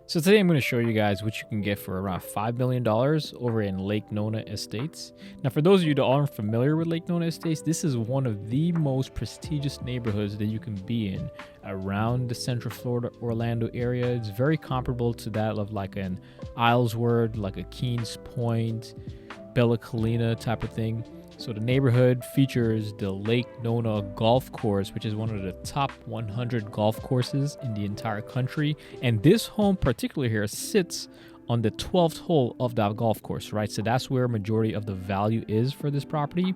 So today I'm going to show you guys what you can get for around $5 million over in Lake Nona Estates. Now, for those of you that aren't familiar with Lake Nona Estates, this is one of the most prestigious neighborhoods that you can be in around the Central Florida, Orlando area. It's very comparable to that of like an Islesworth, like a Kings Point, Bella Colina type of thing. So the neighborhood features the Lake Nona Golf Course, which is one of the top 100 golf courses in the entire country. And this home particularly here sits on the 12th hole of that golf course, right? So that's where majority of the value is for this property.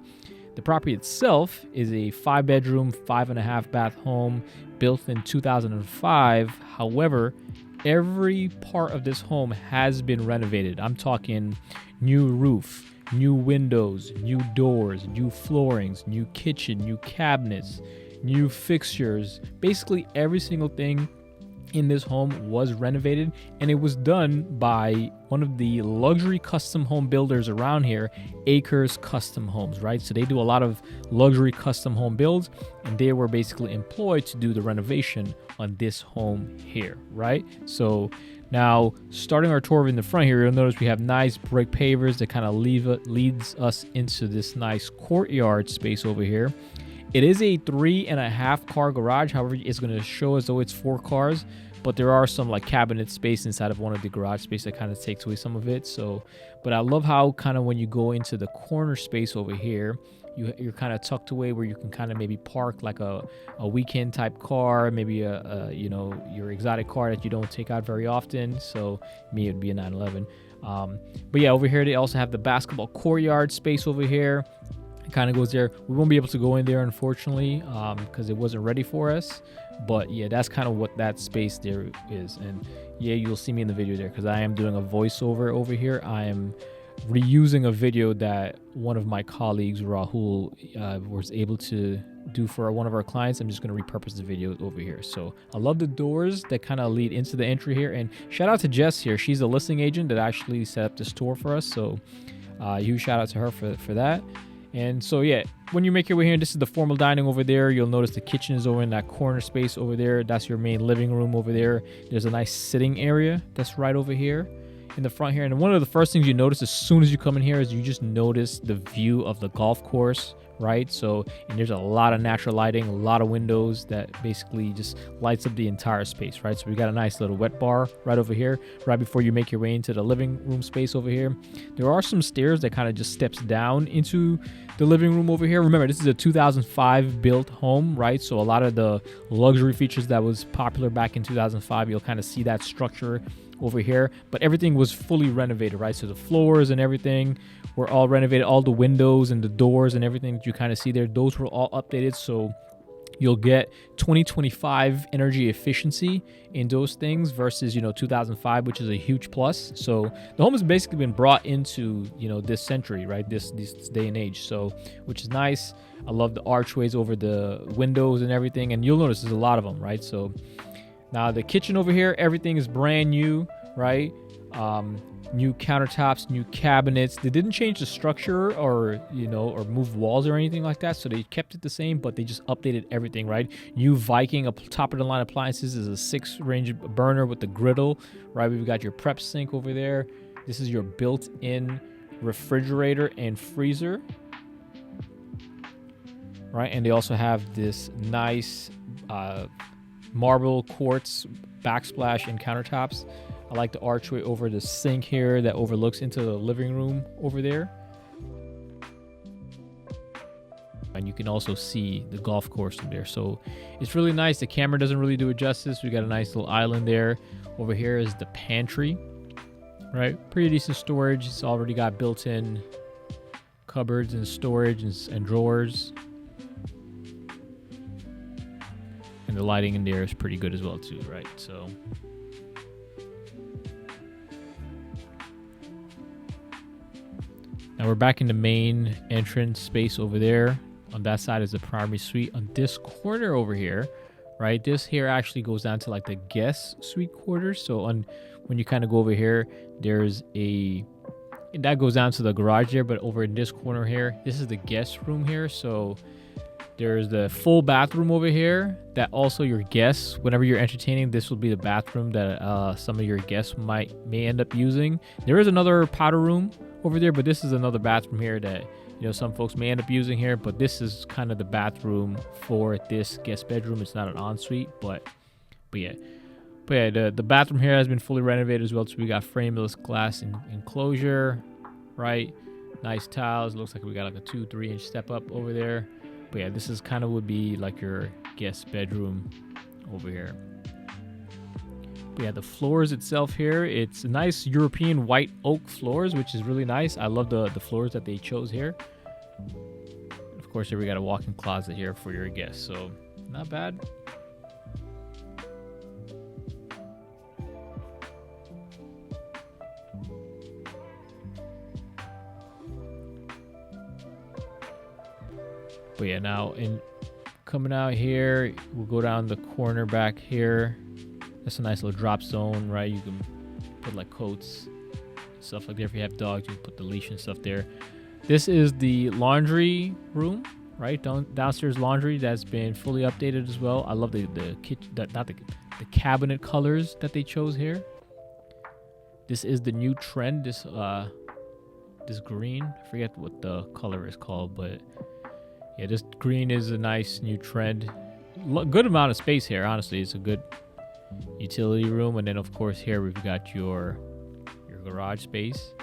The property itself is a 5-bedroom, 5.5-bath home built in 2005. However, every part of this home has been renovated. I'm talking new roof, new windows, new doors, new floorings, new kitchen, new cabinets, new fixtures. Basically every single thing in this home was renovated, and it was done by one of the luxury custom home builders around here, Acres Custom Homes, right? So they do a lot of luxury custom home builds, and they were basically employed to do the renovation on this home here, right? So now, starting our tour in the front here, you'll notice we have nice brick pavers that kind of leads us into this nice courtyard space over here. It is a 3.5 car garage. However, it's going to show as though it's 4 cars, but there are some like cabinet space inside of one of the garage space that kind of takes away some of it. So, but I love how kind of when you go into the corner space over here, you're kind of tucked away where you can kind of maybe park like a weekend type car, maybe a your exotic car that you don't take out very often. So me, it'd be a 911. But yeah, over here they also have the basketball courtyard space over here. It kind of goes there. We won't be able to go in there, unfortunately, because it wasn't ready for us. But yeah, that's kind of what that space there is. And yeah, you'll see me in the video there because I am doing a voiceover over here. I am reusing a video that one of my colleagues, Rahul, was able to do for one of our clients. I'm just going to repurpose the video over here. So I love the doors that kind of lead into the entry here. And shout out to Jess here. She's a listing agent that actually set up this tour for us. So huge shout out to her for that. And so yeah, when you make your way here, this is the formal dining over there. You'll notice the kitchen is over in that corner space over there. That's your main living room over there. There's a nice sitting area that's right over here in the front here. And one of the first things you notice as soon as you come in here is you just notice the view of the golf course, right? So, and there's a lot of natural lighting, a lot of windows that basically just lights up the entire space, right? So we got a nice little wet bar right over here, right before you make your way into the living room space over here. There are some stairs that kind of just steps down into the living room over here. Remember, this is a 2005 built home, right? So a lot of the luxury features that was popular back in 2005, you'll kind of see that structure over here, but everything was fully renovated, right? So the floors and everything were all renovated. All the windows and the doors and everything that you kind of see there, those were all updated. So you'll get 2025 energy efficiency in those things versus 2005, which is a huge plus. So the home has basically been brought into this century, right? This day and age. So which is nice. I love the archways over the windows and everything, and you'll notice there's a lot of them, right? So now the kitchen over here, everything is brand new, right? New countertops, new cabinets. They didn't change the structure or move walls or anything like that. So they kept it the same, but they just updated everything, right? New Viking top of the line appliances is a 6-range burner with the griddle, right? We've got your prep sink over there. This is your built-in refrigerator and freezer, right? And they also have this nice marble quartz backsplash and countertops. I like the archway over the sink here that overlooks into the living room over there. And you can also see the golf course from there. So it's really nice. The camera doesn't really do it justice. We got a nice little island there. Over here is the pantry, right? Pretty decent storage. It's already got built-in cupboards and storage and drawers. And the lighting in there is pretty good as well too, right? So now we're back in the main entrance space over there. On that side is the primary suite. On this corner over here, right, this here actually goes down to like the guest suite quarters. So when you kind of go over here, there's that goes down to the garage there, but over in this corner here, this is the guest room here. So there's the full bathroom over here that also your guests, whenever you're entertaining, this will be the bathroom that some of your guests may end up using. There is another powder room over there, but this is another bathroom here that, you know, some folks may end up using here, but this is kind of the bathroom for this guest bedroom. It's not an ensuite, but yeah. The bathroom here has been fully renovated as well. So we got frameless glass enclosure, right? Nice tiles. Looks like we got like a 2-3 inch step up over there. But yeah, this is kind of would be like your guest bedroom over here. But yeah, the floors itself here, it's nice European white oak floors, which is really nice. I love the floors that they chose here. Of course, here we got a walk-in closet here for your guests, so not bad. But yeah, now coming out here, we'll go down the corner back here. That's a nice little drop zone, right? You can put like coats, stuff like that. If you have dogs, you can put the leash and stuff there. This is the laundry room, right? Downstairs laundry that's been fully updated as well. I love the kitchen, not the cabinet colors that they chose here. This is the new trend. This green, I forget what the color is called, but yeah, this green is a nice new trend. Good amount of space here, honestly. It's a good utility room. And then, of course, here we've got your garage space.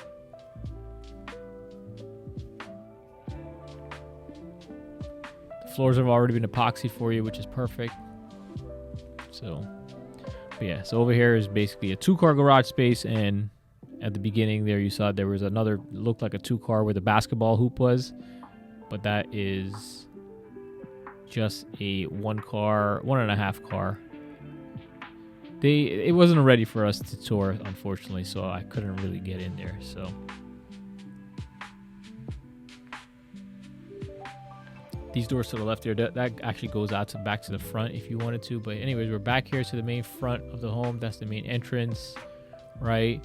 The floors have already been epoxied for you, which is perfect. So, but yeah, so over here is basically a 2-car garage space. And at the beginning there, you saw there was another, looked like a 2-car where the basketball hoop was. But that is just a 1.5 car. It wasn't ready for us to tour, unfortunately, so I couldn't really get in there. So these doors to the left there, that actually goes out back to the front if you wanted to. But anyways, we're back here to the main front of the home. That's the main entrance, right?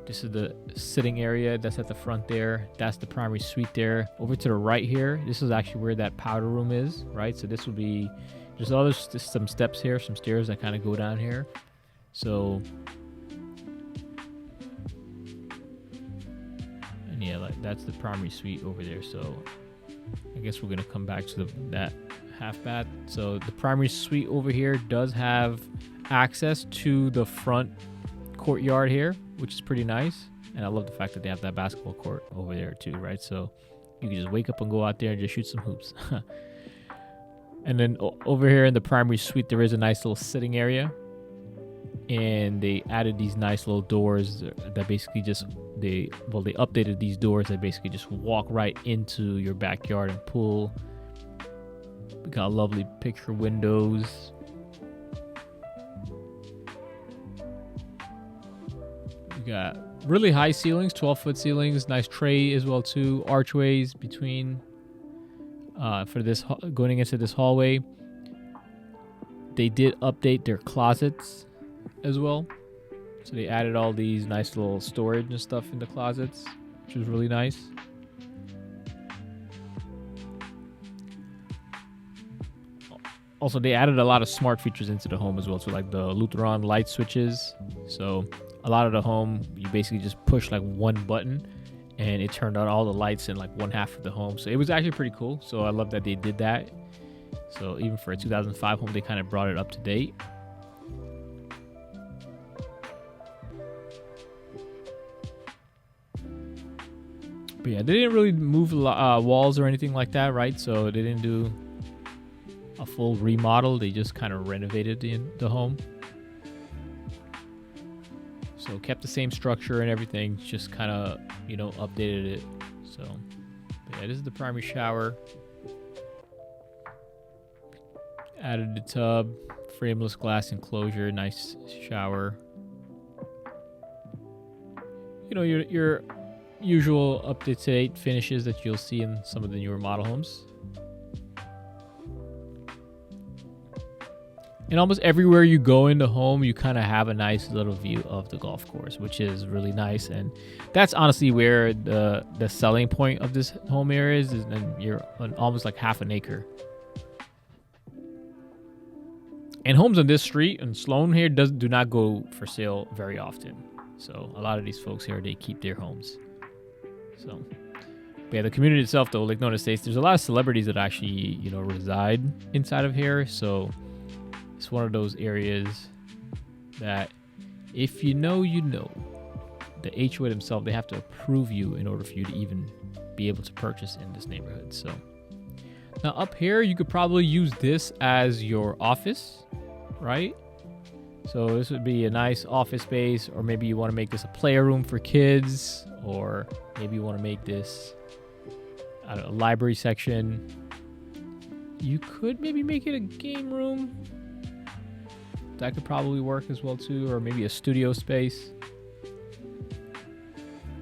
This is the sitting area that's at the front there. That's the primary suite there. Over to the right here, this is actually where that powder room is, right? So this will be, there's some steps here, some stairs that kind of go down here. So, and yeah, like that's the primary suite over there. So I guess we're gonna come back to that half bath. So the primary suite over here does have access to the front courtyard here, which is pretty nice. And I love the fact that they have that basketball court over there too, right? So you can just wake up and go out there and just shoot some hoops. And then over here in the primary suite, there is a nice little sitting area. And they added these nice little doors that basically they updated these doors that basically just walk right into your backyard and pool. We got lovely picture windows. We got really high ceilings, 12-foot ceilings, nice tray as well too, archways between for this going into this hallway. They did update their closets as well, so they added all these nice little storage and stuff in the closets, which was really nice. Also, they added a lot of smart features into the home as well, so like the Lutheran light switches. So a lot of the home, you basically just push like one button and it turned on all the lights in like one half of the home. So it was actually pretty cool. So I love that they did that. So even for a 2005 home, they kind of brought it up to date. But yeah, they didn't really move walls or anything like that, right? So they didn't do a full remodel. They just kind of renovated the home. So kept the same structure and everything, just kind of, updated it. So yeah, this is the primary shower. Added the tub, frameless glass enclosure, nice shower. Your usual up-to-date finishes that you'll see in some of the newer model homes. And almost everywhere you go in the home, you kind of have a nice little view of the golf course, which is really nice. And that's honestly where the selling point of this home here is and you're on almost like half an acre. And homes on this street in Sloan here do not go for sale very often. So a lot of these folks here, they keep their homes. So, but yeah, the community itself, though, Lake Nona Estates, there's a lot of celebrities that actually, reside inside of here. So it's one of those areas that if you know, the HOA themselves, they have to approve you in order for you to even be able to purchase in this neighborhood. So now up here, you could probably use this as your office, right? So this would be a nice office space, or maybe you want to make this a playroom for kids, or maybe you want to make this, I don't know, a library section. You could maybe make it a game room. That could probably work as well too, or maybe a studio space.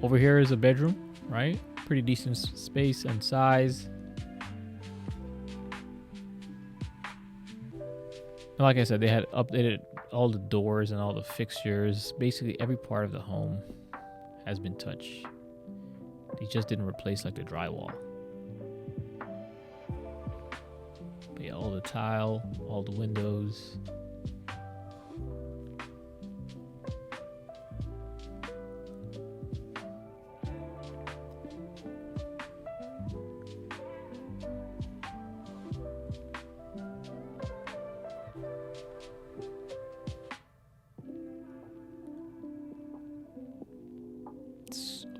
Over here is a bedroom, right? Pretty decent space and size. And like I said, they had updated all the doors and all the fixtures. Basically every part of the home has been touched. They just didn't replace like the drywall. But yeah, all the tile, all the windows.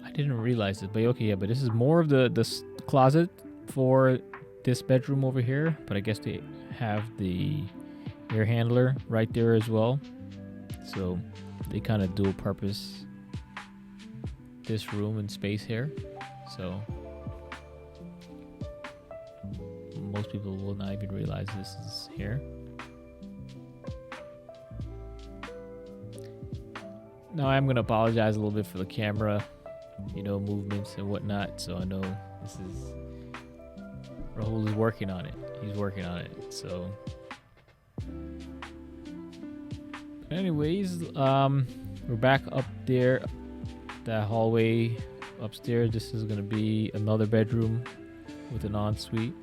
I didn't realize it, but okay, yeah, but this is more of the closet for this bedroom over here, but I guess they have the air handler right there as well, so they kind of dual purpose this room and space here. So most people will not even realize this is here. Now I'm gonna apologize a little bit for the camera, movements and whatnot. So I know this is Rahul is working on it. He's working on it. So, but anyways, we're back up there, that hallway upstairs. This is gonna be another bedroom with an ensuite.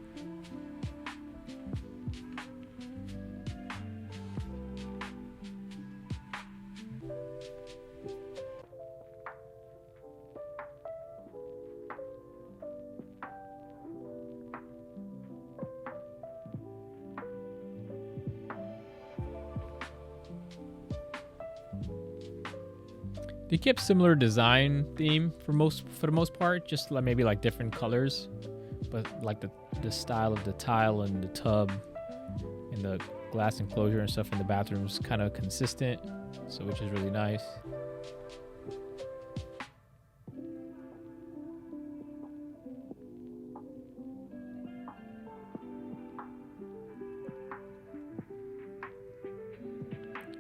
They kept similar design theme for the most part, just like maybe like different colors, but like the style of the tile and the tub and the glass enclosure and stuff in the bathroom is kind of consistent, so which is really nice.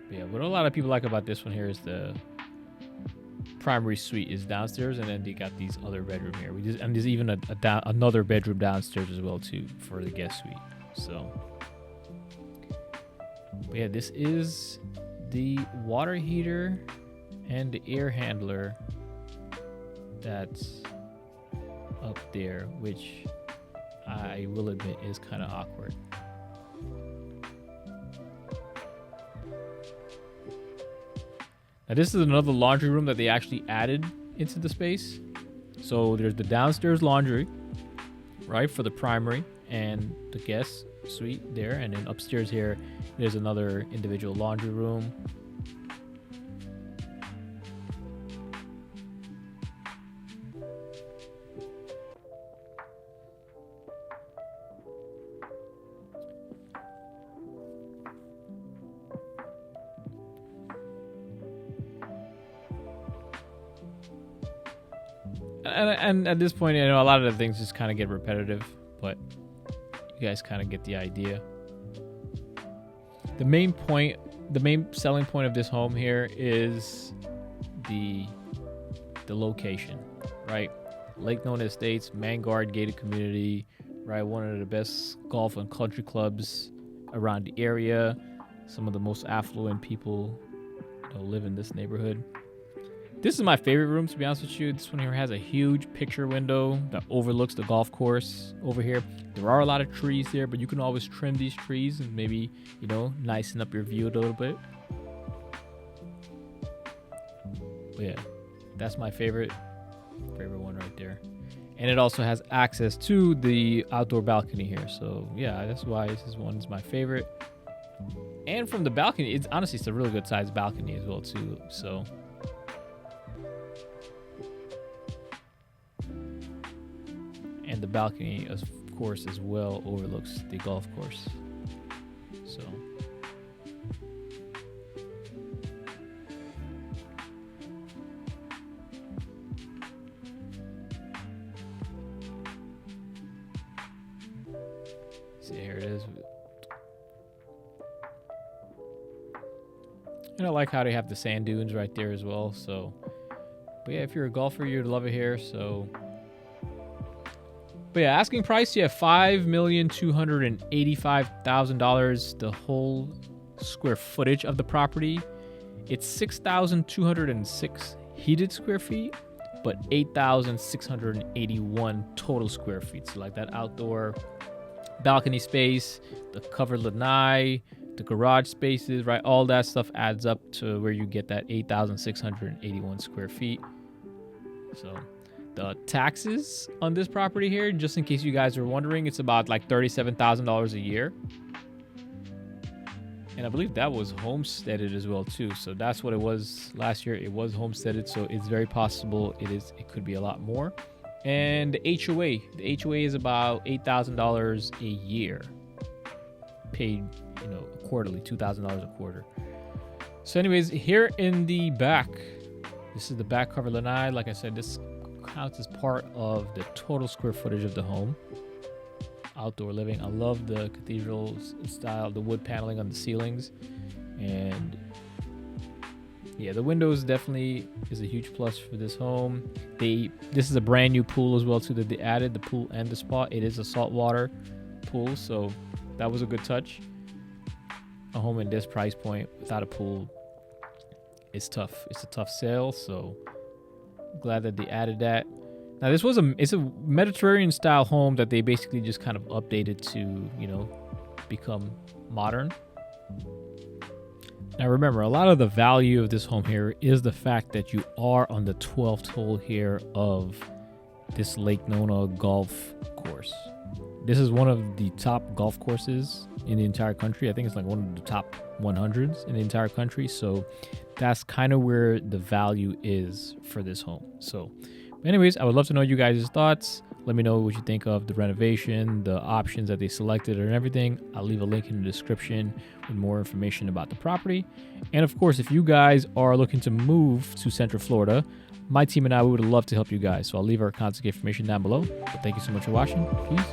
But yeah, what a lot of people like about this one here is the primary suite is downstairs, and then they got these other bedroom here. And there's even another bedroom downstairs as well too for the guest suite. So, but yeah, this is the water heater and the air handler that's up there, which I will admit is kind of awkward. Now this is another laundry room that they actually added into the space. So there's the downstairs laundry, right, for the primary and the guest suite there. And then upstairs here, there's another individual laundry room. And at this point, a lot of the things just kind of get repetitive, but you guys kind of get the idea. The main selling point of this home here is the location, right? Lake Nona Estates, Vanguard gated community, right? One of the best golf and country clubs around the area. Some of the most affluent people live in this neighborhood. This is my favorite room, to be honest with you. This one here has a huge picture window that overlooks the golf course over here. There are a lot of trees here, but you can always trim these trees and maybe, nicen up your view a little bit. But yeah, that's my favorite one right there. And it also has access to the outdoor balcony here. So yeah, that's why this one's my favorite. And from the balcony, it's a really good sized balcony as well too. So and the balcony, of course, as well overlooks the golf course. So see, here it is. And I like how they have the sand dunes right there as well. So, but yeah, if you're a golfer, you'd love it here. So. But yeah, asking price, you have $5,285,000. The whole square footage of the property, it's 6,206 heated square feet, but 8,681 total square feet. So like that outdoor balcony space, the covered lanai, the garage spaces, right? All that stuff adds up to where you get that 8,681 square feet. So the taxes on this property here, just in case you guys are wondering, it's about like $37,000 a year. And I believe that was homesteaded as well too. So that's what it was last year. It was homesteaded, so it's very possible it could be a lot more. And the HOA is about $8,000 a year, paid quarterly, $2,000 a quarter. So anyways, here in the back, this is the back cover lanai. Like I said, this counts as part of the total square footage of the home. Outdoor living. I love the cathedral style, the wood paneling on the ceilings, and yeah, the windows definitely is a huge plus for this home. This is a brand new pool as well too that they added, the pool and the spa. It is a saltwater pool, so that was a good touch. A home in this price point without a pool is tough. It's a tough sale, so glad that they added that. Now it's a Mediterranean style home that they basically just kind of updated to, become modern. Now remember, a lot of the value of this home here is the fact that you are on the 12th hole here of this Lake Nona golf course. This is one of the top golf courses in the entire country. I think it's like one of the top 100s in the entire country. So that's kind of where the value is for this home. So anyways, I would love to know you guys' thoughts. Let me know what you think of the renovation, the options that they selected and everything. I'll leave a link in the description with more information about the property. And of course, if you guys are looking to move to Central Florida, my team and I would love to help you guys. So I'll leave our contact information down below. But thank you so much for watching. Peace.